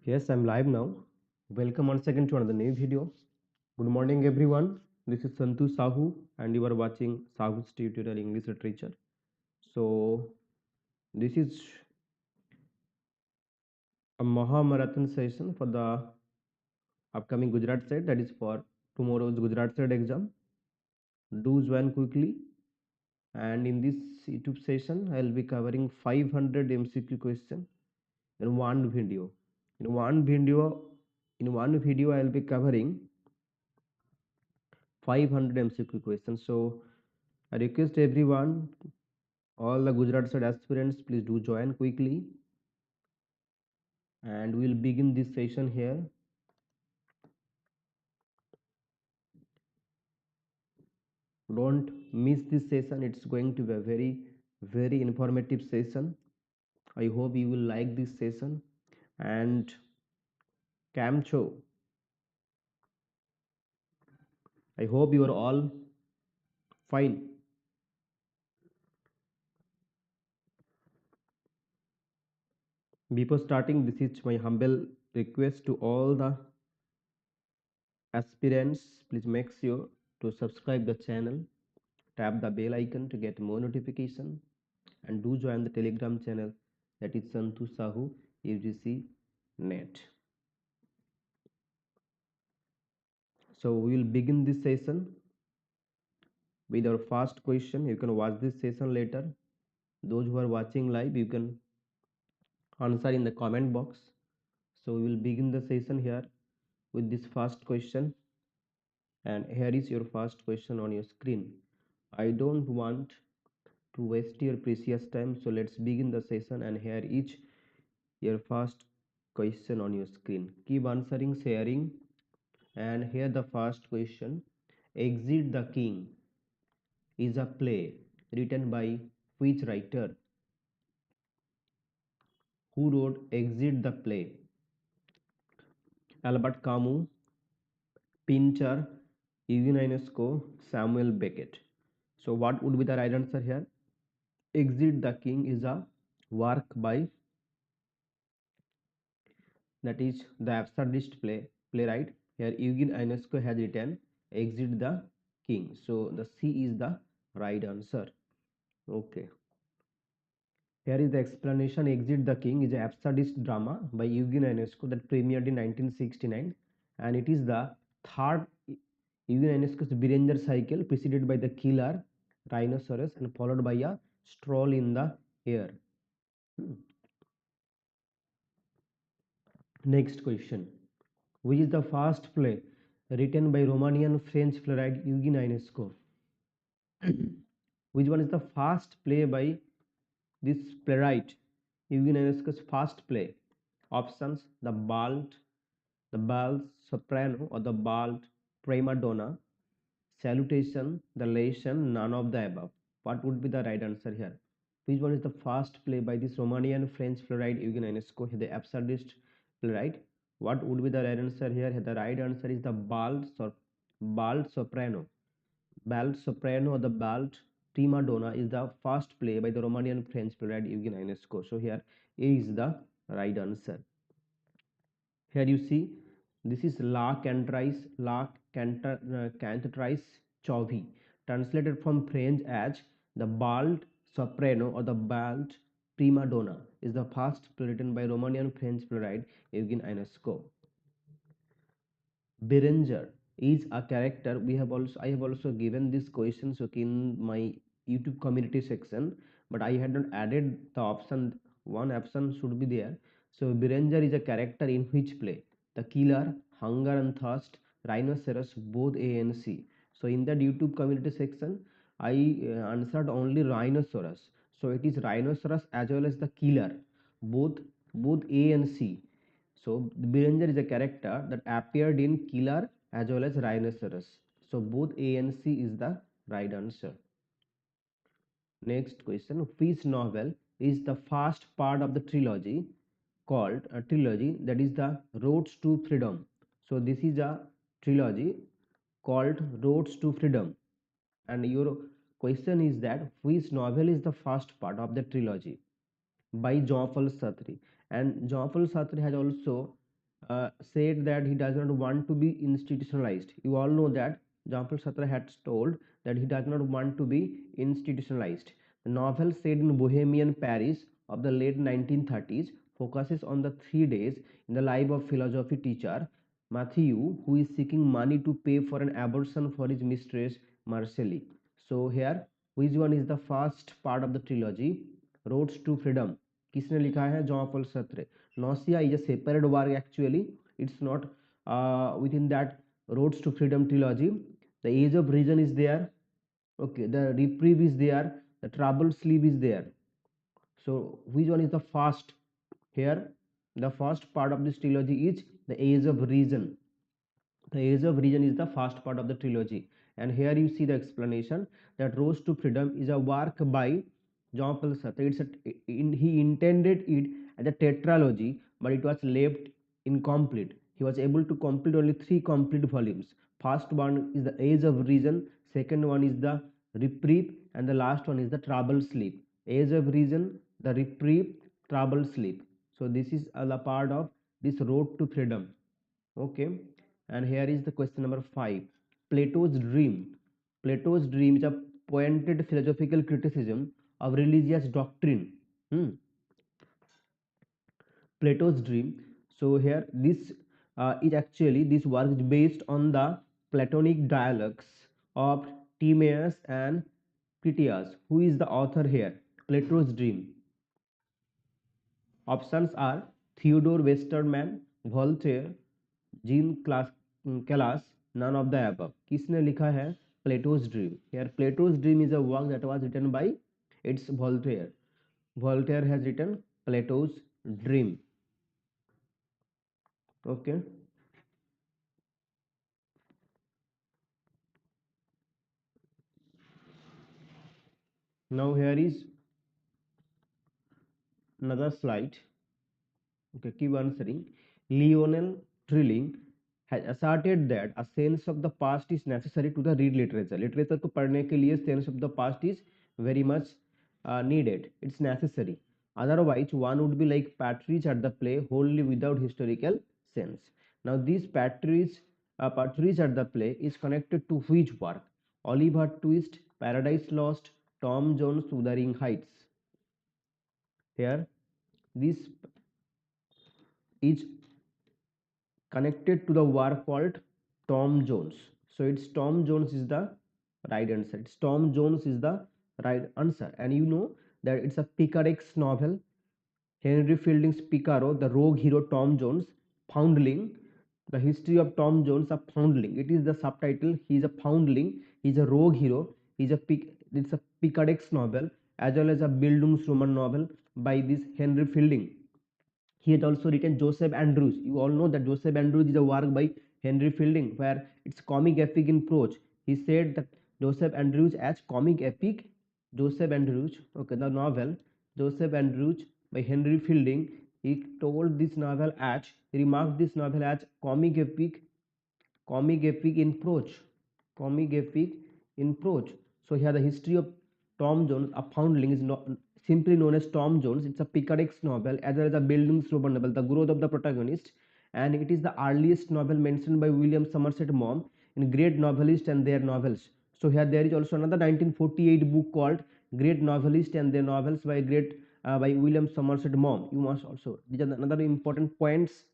Yes, I'm live now. Welcome once again to another new video. Good morning, everyone. This is Santu Sahu, and you are watching Sahu's Tutorial English Literature. So, this is a Mahamarathon session for the upcoming Gujarat State, that is for tomorrow's Gujarat State exam. Do join quickly. And in this YouTube session, I'll be covering 500 MCQ questions in one video. In one video, I'll be covering 500 MCQ questions. So I request everyone, all the Gujarat State aspirants, please do join quickly. And we'll begin this session here. Don't miss this session. It's going to be a very informative session. I hope you will like this session. And Camcho, I hope you are all fine. Before starting, this is my humble request to all the aspirants. Please make sure to subscribe the channel, tap the bell icon to get more notification, and do join the Telegram channel, that is Santu Sahu UGC Net. So we will begin this session with our first question. You can watch this session later. Those who are watching live, you can answer in the comment box. So we will begin the session here with this first question. And here is your first question on your screen. I don't want to waste your precious time, so let's begin the session. And here is your first question on your screen. Keep answering, sharing. And here the first question. Exit the King is a play written by which writer? Who wrote Exit the play? Albert Camus, Pinter, Ionesco, Samuel Beckett. So what would be the right answer here? Exit the King is a work by, that is the absurdist playwright. Here Eugen Ionesco has written Exit the King. So the C is the right answer. Okay. Here is the explanation. Exit the King is an absurdist drama by Eugen Ionesco that premiered in 1969, and it is the third Eugen Ionesco's Berenger cycle, preceded by The Killer, Rhinoceros, and followed by A Stroll in the Air. Next question. Which is the first play written by Romanian French playwright Eugen Ionesco? Which one is the first play by this playwright Eugen Ionesco's first play? Options: the bald soprano, or the bald prima donna, salutation, the lesson, none of the above. What would be the right answer here? Which one is the first play by this Romanian French playwright Eugen Ionesco, the absurdist playwright? What would be the right answer here? The right answer is the bald soprano. Bald soprano, or the bald prima donna, is the first play by the Romanian French playwright Eugen Ionesco. So here A is the right answer. Here you see, this is cantatrice Chauvi, translated from French as the bald soprano or the bald prima donna, is the first play written by Romanian French playwright Eugen Ionesco. Berenger is a character. I have also given this question in my YouTube community section, but I had not added the option. One option should be there. So Berenger is a character in which play? The Killer, Hunger and Thirst, Rhinoceros, both A and C. So in that YouTube community section, I answered only Rhinoceros. So it is Rhinoceros as well as the Killer, both A and C. So Berenger is a character that appeared in Killer as well as Rhinoceros. So both A and C is the right answer. Next question. Which novel is the first part of the trilogy called a trilogy, that is the Roads to Freedom? So this is a trilogy called Roads to Freedom. And your question is that which novel is the first part of the trilogy? By Jean-Paul Sartre. And Jean-Paul Sartre has also said that he does not want to be institutionalized. You all know that Jean-Paul Sartre had told that he does not want to be institutionalized. The novel, set in Bohemian Paris of the late 1930s, focuses on the 3 days in the life of philosophy teacher Matthew, who is seeking money to pay for an abortion for his mistress Marcelle. So here, which one is the first part of the trilogy? Roads to Freedom. किसने लिखा है? John Paul सत्रे. Nausea is a separate work actually. It's not within that Roads to Freedom trilogy. The Age of Reason is there. Okay, the Reprieve is there. The Troubled Sleep is there. So which one is the first? Here, the first part of this trilogy is the Age of Reason. The Age of Reason is the first part of the trilogy, and here you see the explanation that Road to Freedom is a work by Jean-Paul Sartre. He intended it as a tetralogy, but it was left incomplete. He was able to complete only 3 complete volumes. First one is the Age of Reason, second one is the Reprieve, and the last one is the Troubled Sleep. Age of Reason, the Reprieve, Troubled Sleep. So this is a part of this Road to Freedom. Okay, and here is the question number 5. Plato's dream. Plato's dream is a pointed philosophical criticism of religious doctrine. Plato's dream. So here this is actually, this work is based on the Platonic dialogues of Timaeus and Critias. Who is the author here? Plato's dream. Options are Theodore Westermann, Voltaire, gene class, none of the above. किसने लिखा है? Plato's dream. Here Plato's dream is a work that was written by, it's Voltaire. Voltaire has written Plato's dream. Okay, now here is another slide. Okay, keep answering. Lionel Trilling has asserted that a sense of the past is necessary to the read literature. Literature को पढ़ने के लिए sense of the past is very much needed. It's necessary. Otherwise, one would be like Partridge at the play, wholly without historical sense. Now, this Partridge at the play is connected to which work? Oliver Twist, Paradise Lost, Tom Jones, Wuthering Heights. Here, this is connected to the work called Tom Jones. So it's Tom Jones is the right answer. It's Tom Jones is the right answer. And you know that it's a picaresque novel. Henry Fielding's Picaro, the rogue hero Tom Jones, foundling. The history of Tom Jones, a foundling. It is the subtitle. He is a foundling. He is a rogue hero. It's a picaresque novel as well as a Bildungsroman novel by this Henry Fielding. He has also written Joseph Andrews. You all know that Joseph Andrews is a work by Henry Fielding where it's comic epic in prose. He said that Joseph Andrews as comic epic. Joseph Andrews, okay, the novel Joseph Andrews by Henry Fielding. He told this novel as, he remarked this novel as comic epic in prose. Comic epic in prose. So here the history of Tom Jones, a foundling, is not simply known as Tom Jones. It's a picaresque novel as well as a Bildungsroman novel, the growth of the protagonist, and it is the earliest novel mentioned by William Somerset Maugham in Great Novelists and Their Novels. So here there is also another 1948 book called Great Novelists and Their Novels by William Somerset Maugham. You must also, these are another important points.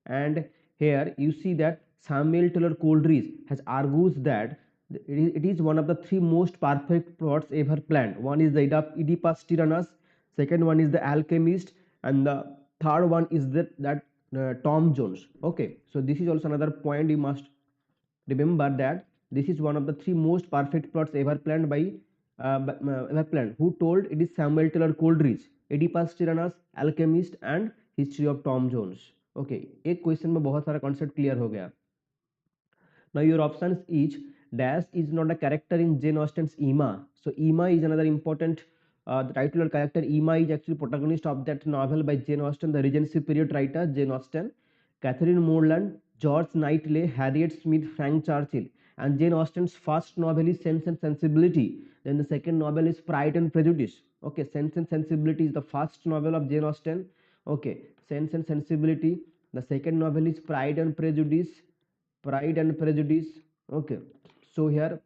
And here you see that Samuel Taylor Coleridge has argues that it is one of the 3 most perfect plots ever planned. One is the Oedipus Tyrannus, second one is the Alchemist, and the third one is that Tom Jones. Okay, so this is also another point you must remember, that this is one of the 3 most perfect plots ever planned Who told? It is Samuel Taylor Coleridge. Oedipus Tyrannus, Alchemist and History of Tom Jones. Okay, एक question में बहुत सारा concept clear हो गया. Now your options is Dash is not a character in Jane Austen's Emma. So Emma is another important the titular character. Emma is actually protagonist of that novel by Jane Austen, the Regency period writer Jane Austen. Catherine Morland, George Knightley, Harriet Smith, Frank Churchill. And Jane Austen's first novel is Sense and Sensibility. Then the second novel is Pride and Prejudice. Okay, Sense and Sensibility is the first novel of Jane Austen. Okay, Sense and Sensibility. The second novel is Pride and Prejudice. Pride and Prejudice. Okay. So here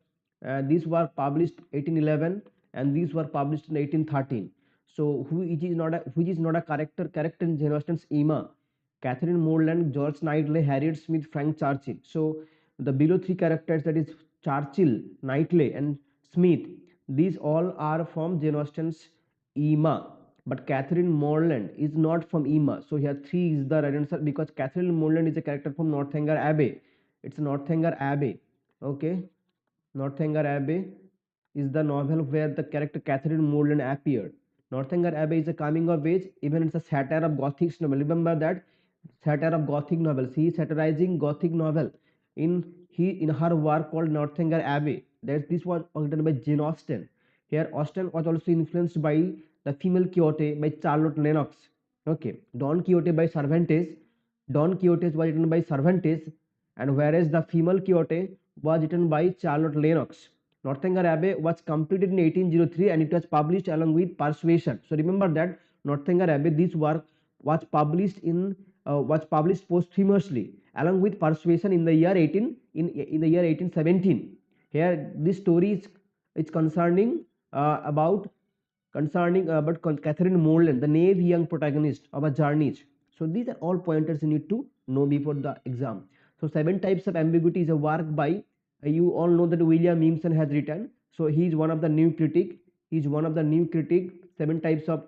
these were published 1811 and these were published in 1813. So which is not a character in Jane Austen's Emma, Catherine Morland, George Knightley, Harriet Smith, Frank Churchill. So the below three characters, that is Churchill, Knightley, and Smith, these all are from Jane Austen's Emma. But Catherine Morland is not from Emma. So here 3 is the right answer, because Catherine Morland is a character from Northanger Abbey. It's Northanger Abbey. Okay. Northanger Abbey is the novel where the character Catherine Morland appeared. Northanger Abbey is a coming of age, even it's a satire of Gothic novel. Remember that satire of Gothic novels. He is satirizing Gothic novel in her work called Northanger Abbey. This was written by Jane Austen. Here Austen was also influenced by the female Quixote by Charlotte Lennox. Okay, Don Quixote by Cervantes. Don Quixote was written by Cervantes, and whereas the female Quixote was written by Charlotte Lennox. Northanger Abbey was completed in 1803 and it was published along with Persuasion. So remember that Northanger Abbey, this work was published posthumously along with Persuasion in the year 1817. Here this story is about Catherine Morland, the naive young protagonist of a journey. So these are all pointers you need to know before the exam. So seven types of ambiguity is a work by you all know that William Emerson has written. So he is one of the new critic. He is one of the new critic. Seven types of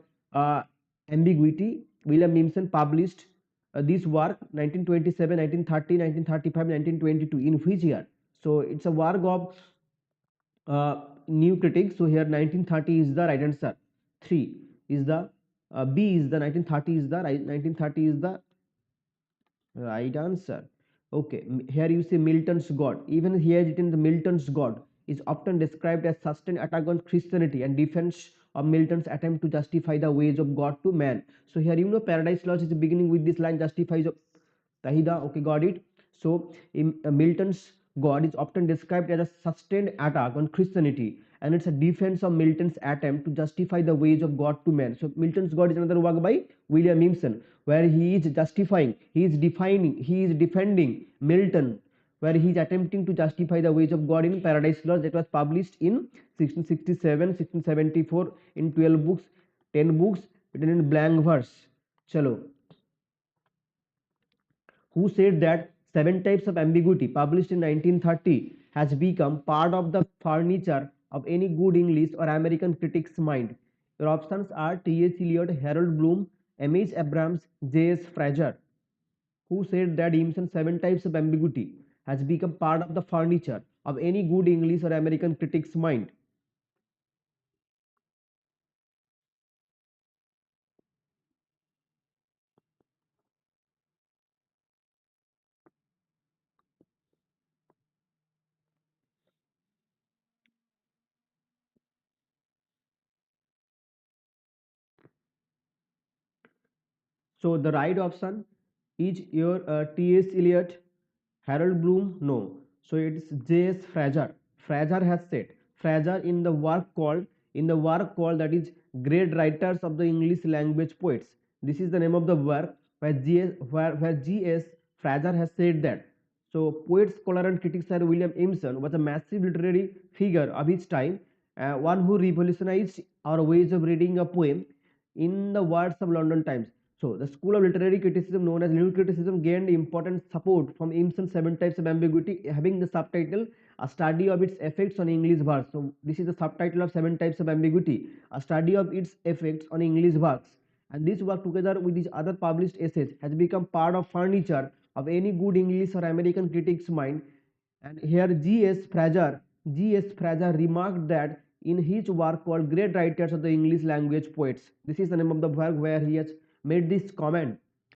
ambiguity. William Emerson published this work 1927, 1930, 1935, 1922. In which year? So it's a work of new critics. So here 1930 is the right answer. 3 is the B is the 1930 is the right 1930 is the right answer. Okay, here you see Milton's God. Even here written the Milton's God is often described as sustained attack on Christianity and defense of Milton's attempt to justify the ways of God to man. So here you know Paradise Lost is beginning with this line justifies of Tahida. Okay, got it. So Milton's God is often described as a sustained attack on Christianity and it's a defense of Milton's attempt to justify the ways of God to man. So Milton's God is another work by William Emerson where he is justifying, he is defending Milton, where he is attempting to justify the ways of God in Paradise Lost, that was published in 1667, 1674 in 12 books, 10 books written in blank verse. Chalo. Who said that seven types of ambiguity published in 1930 has become part of the furniture of any good English or American critic's mind? Your options are T.S. Eliot, Harold Bloom, M.H. Abrams, J.S. Fraser. Who said that Emerson's seven types of ambiguity has become part of the furniture of any good English or American critic's mind? So the right option is your T.S. Eliot, Harold Bloom. No. So it's J.S. Fraser. Fraser has said. Fraser in the work called that is Great Writers of the English Language Poets. This is the name of the work where G.S. Fraser has said that. So poet, scholar and critic Sir William Emerson was a massive literary figure of his time, one who revolutionized our ways of reading a poem in the words of London Times. So the school of literary criticism known as lyrical criticism gained important support from Emerson's seven types of ambiguity, having the subtitle A Study of Its Effects on English Verse. So this is the subtitle of seven types of ambiguity, a study of its effects on English works. And this work together with his other published essays has become part of furniture of any good English or American critic's mind. And here G.S. Fraser remarked that in his work called Great Writers of the English Language Poets, this is the name of the work where he has made this comment